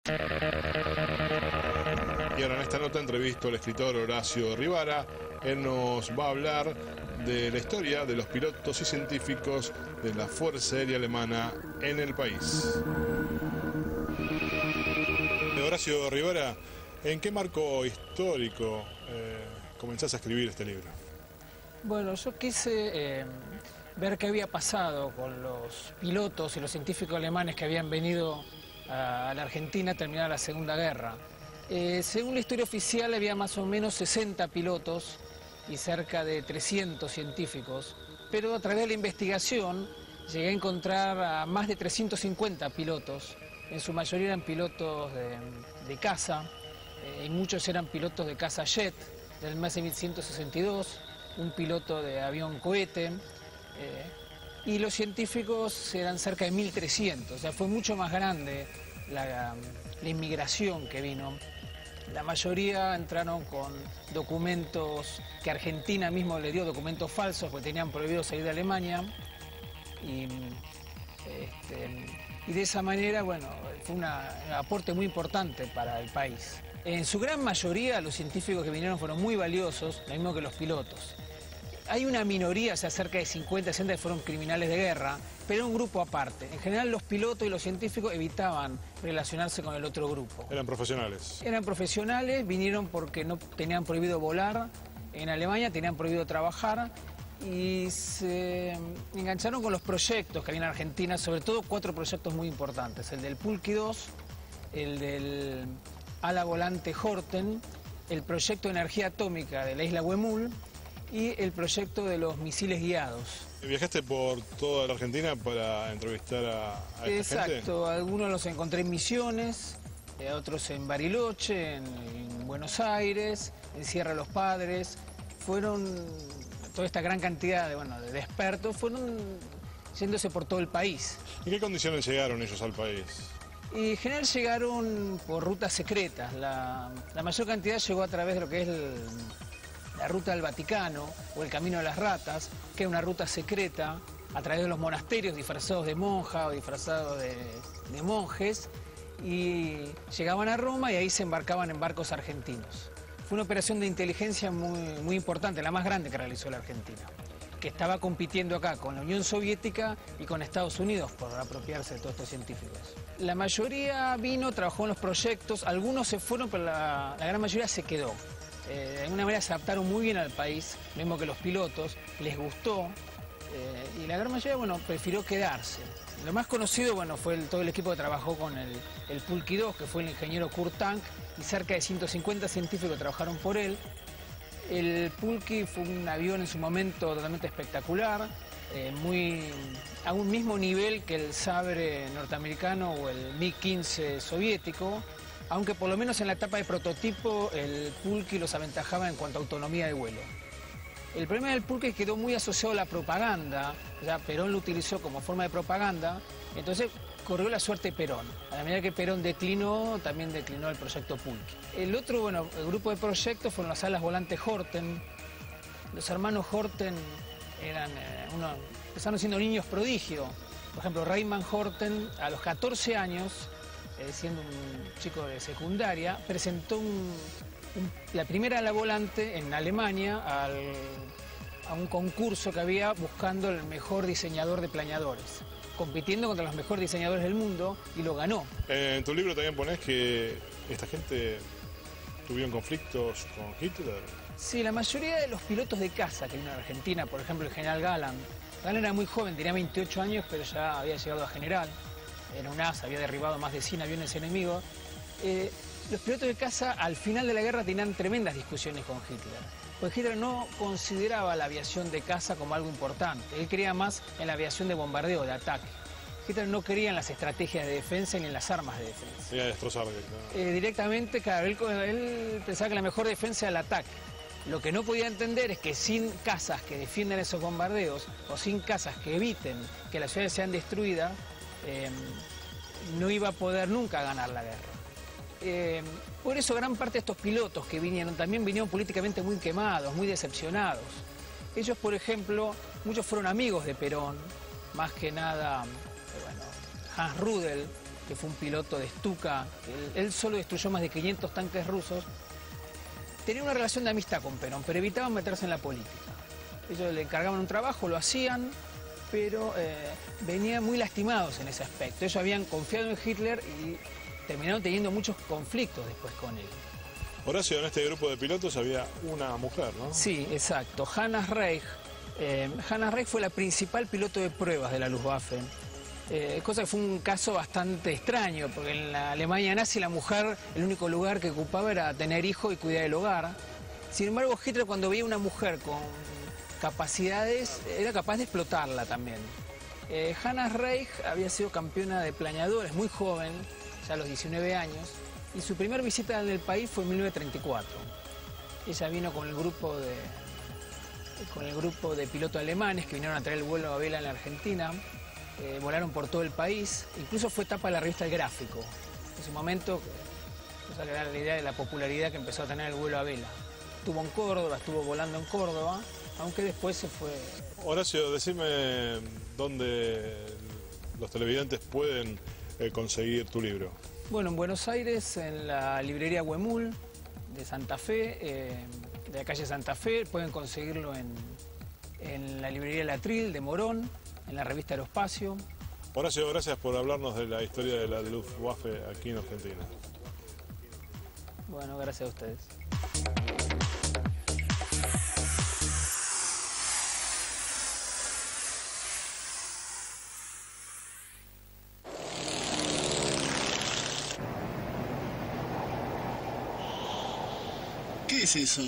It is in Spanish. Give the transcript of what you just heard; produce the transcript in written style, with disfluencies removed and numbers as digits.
Y ahora en esta nota entrevisto al escritor Horacio Rivara. Él nos va a hablar de la historia de los pilotos y científicos de la Fuerza Aérea Alemana en el país. Horacio Rivara, ¿en qué marco histórico comenzás a escribir este libro? Bueno, yo quise ver qué había pasado con los pilotos y los científicos alemanes que habían venido a la Argentina terminada la Segunda Guerra. Según la historia oficial había más o menos 60 pilotos y cerca de 300 científicos, pero a través de la investigación llegué a encontrar a más de 350 pilotos. En su mayoría eran pilotos de caza, y muchos eran pilotos de caza jet del MS 1162, un piloto de avión cohete, y los científicos eran cerca de 1300, o sea, fue mucho más grande la inmigración que vino. La mayoría entraron con documentos que Argentina mismo le dio, documentos falsos, porque tenían prohibido salir de Alemania. Y de esa manera, bueno, fue un aporte muy importante para el país. En su gran mayoría, los científicos que vinieron fueron muy valiosos, lo mismo que los pilotos. Hay una minoría, o sea, cerca de 50, 60 que fueron criminales de guerra, pero un grupo aparte. En general, los pilotos y los científicos evitaban relacionarse con el otro grupo. ¿Eran profesionales? Eran profesionales, vinieron porque no tenían prohibido volar en Alemania, tenían prohibido trabajar y se engancharon con los proyectos que había en Argentina, sobre todo 4 proyectos muy importantes. El del Pulqui 2, el del ala volante Horten, el proyecto de energía atómica de la isla Huemul y el proyecto de los misiles guiados. ¿Viajaste por toda la Argentina para entrevistar a esta gente? Exacto, algunos los encontré en Misiones, otros en Bariloche, en Buenos Aires, en Sierra de los Padres. Fueron toda esta gran cantidad de expertos, fueron yéndose por todo el país. ¿En qué condiciones llegaron ellos al país? Y en general llegaron por rutas secretas. La mayor cantidad llegó a través de lo que es la ruta del Vaticano o el Camino de las Ratas, que es una ruta secreta a través de los monasterios disfrazados de monjas o disfrazados de monjes, y llegaban a Roma y ahí se embarcaban en barcos argentinos. Fue una operación de inteligencia muy importante, la más grande que realizó la Argentina, que estaba compitiendo acá con la Unión Soviética y con Estados Unidos por apropiarse de todos estos científicos. La mayoría vino, trabajó en los proyectos, algunos se fueron, pero la gran mayoría se quedó. De alguna manera se adaptaron muy bien al país, lo mismo que los pilotos, les gustó, y la gran mayoría, prefirió quedarse. Lo más conocido, fue todo el equipo que trabajó con el Pulqui 2, que fue el ingeniero Kurt Tank, y cerca de 150 científicos trabajaron por él. El Pulqui fue un avión en su momento totalmente espectacular, a un mismo nivel que el Sabre norteamericano o el MiG-15 soviético, aunque por lo menos en la etapa de prototipo el Pulqui los aventajaba en cuanto a autonomía de vuelo. El problema del Pulqui quedó muy asociado a la propaganda, ya Perón lo utilizó como forma de propaganda, entonces corrió la suerte de Perón. A la medida que Perón declinó, también declinó el proyecto Pulqui. El otro, el grupo de proyectos fueron las alas volantes Horten. Los hermanos Horten empezaron siendo niños prodigio. Por ejemplo, Raymond Horten, a los 14 años, siendo un chico de secundaria, presentó la primera ala volante en Alemania a un concurso que había buscando el mejor diseñador de planeadores, compitiendo contra los mejores diseñadores del mundo, y lo ganó. En tu libro también ponés que esta gente tuvieron conflictos con Hitler. Sí, la mayoría de los pilotos de caza que vino a Argentina, por ejemplo el general Galland era muy joven, tenía 28 años, pero ya había llegado a general. Era un asa, había derribado más de 100 aviones enemigos. Los pilotos de caza al final de la guerra tenían tremendas discusiones con Hitler, pues Hitler no consideraba la aviación de caza como algo importante, él creía más en la aviación de bombardeo, de ataque. Hitler no creía en las estrategias de defensa ni en las armas de defensa. Quería destrozar directamente, claro, él pensaba que la mejor defensa era el ataque. Lo que no podía entender es que sin casas que defiendan esos bombardeos o sin casas que eviten que las ciudades sean destruidas, no iba a poder nunca ganar la guerra. Por eso gran parte de estos pilotos que también vinieron políticamente muy quemados, muy decepcionados. Ellos, por ejemplo, muchos fueron amigos de Perón, más que nada, Hans Rudel que fue un piloto de Stuka, él solo destruyó más de 500 tanques rusos, tenía una relación de amistad con Perón, pero evitaban meterse en la política. Ellos le encargaban un trabajo, lo hacían, pero venían muy lastimados en ese aspecto. Ellos habían confiado en Hitler y terminaron teniendo muchos conflictos después con él. Horacio, en este grupo de pilotos había una mujer, ¿no? Sí, exacto. Hanna Reich. Hanna Reich fue la principal piloto de pruebas de la Luftwaffe. Cosa que fue un caso bastante extraño, porque en la Alemania nazi la mujer, el único lugar que ocupaba era tener hijos y cuidar del hogar. Sin embargo, Hitler, cuando veía una mujer con capacidades, era capaz de explotarla también. Hanna Reich había sido campeona de planeadores muy joven, ya a los 19 años, y su primera visita en el país fue en 1934. Ella vino con el grupo de pilotos alemanes que vinieron a traer el vuelo a vela en la Argentina. Volaron por todo el país, incluso fue tapa de la revista El Gráfico. En su momento, o que da la idea de la popularidad que empezó a tener el vuelo a vela. Estuvo en Córdoba, estuvo volando en Córdoba, aunque después se fue. Horacio, decime dónde los televidentes pueden conseguir tu libro. Bueno, en Buenos Aires, en la librería Huemul de Santa Fe, de la calle Santa Fe, pueden conseguirlo en la librería Latril de Morón, en la revista Aeroespacio. Horacio, gracias por hablarnos de la historia de la Luftwaffe aquí en Argentina. Bueno, gracias a ustedes. ¿Qué es eso?